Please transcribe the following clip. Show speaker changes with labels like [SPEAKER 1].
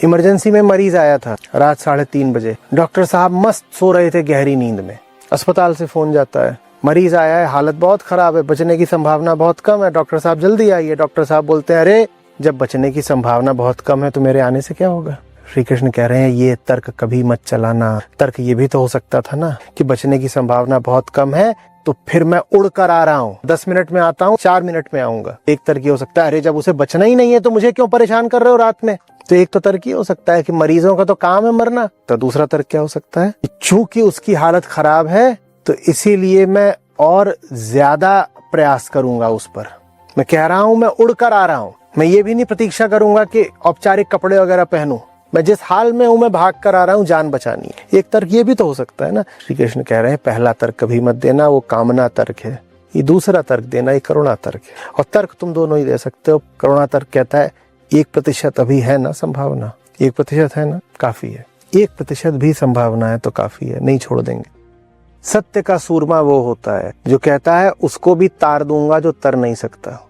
[SPEAKER 1] Emergency में मरीज आया था रात 3:30 बजे। डॉक्टर साहब मस्त सो रहे थे गहरी नींद में। अस्पताल से फोन जाता है, मरीज आया है, हालत बहुत खराब है, बचने की संभावना बहुत कम है, डॉक्टर साहब जल्दी आइए। डॉक्टर साहब बोलते हैं, अरे जब बचने की संभावना बहुत कम है तो मेरे आने से क्या होगा। श्री कृष्ण कह रहे हैं ये तर्क कभी मत चलाना। तर्क ये भी तो हो सकता था ना कि बचने की संभावना बहुत कम है तो फिर मैं उड़ कर आ रहा हूँ, 10 मिनट में आता हूँ, 4 मिनट में आऊंगा। एक तर्क ये हो सकता है, अरे जब उसे बचना ही नहीं है तो मुझे क्यों परेशान कर रहे हो रात में। तो एक तो तर्क ये हो सकता है कि मरीजों का तो काम है मरना। तो दूसरा तर्क क्या हो सकता है, चूंकि उसकी हालत खराब है तो इसीलिए मैं और ज्यादा प्रयास करूंगा उस पर। मैं कह रहा हूं मैं उड़ कर आ रहा हूं, मैं ये भी नहीं प्रतीक्षा करूंगा कि औपचारिक कपड़े वगैरह पहनूं, मैं जिस हाल में हूं मैं भाग कर आ रहा हूं, जान बचानी है। एक तर्क ये भी तो हो सकता है ना। श्री कृष्ण कह रहे हैं पहला तर्क कभी मत देना, वो कामना तर्क है। ये दूसरा तर्क देना, ये करुणा तर्क है। और तर्क तुम दोनों ही दे सकते हो। करुणा तर्क कहता है 1% अभी है ना संभावना, 1% है ना, काफी है। 1% भी संभावना है तो काफी है, नहीं छोड़ देंगे। सत्य का सूरमा वो होता है जो कहता है उसको भी तार दूंगा जो तर नहीं सकता।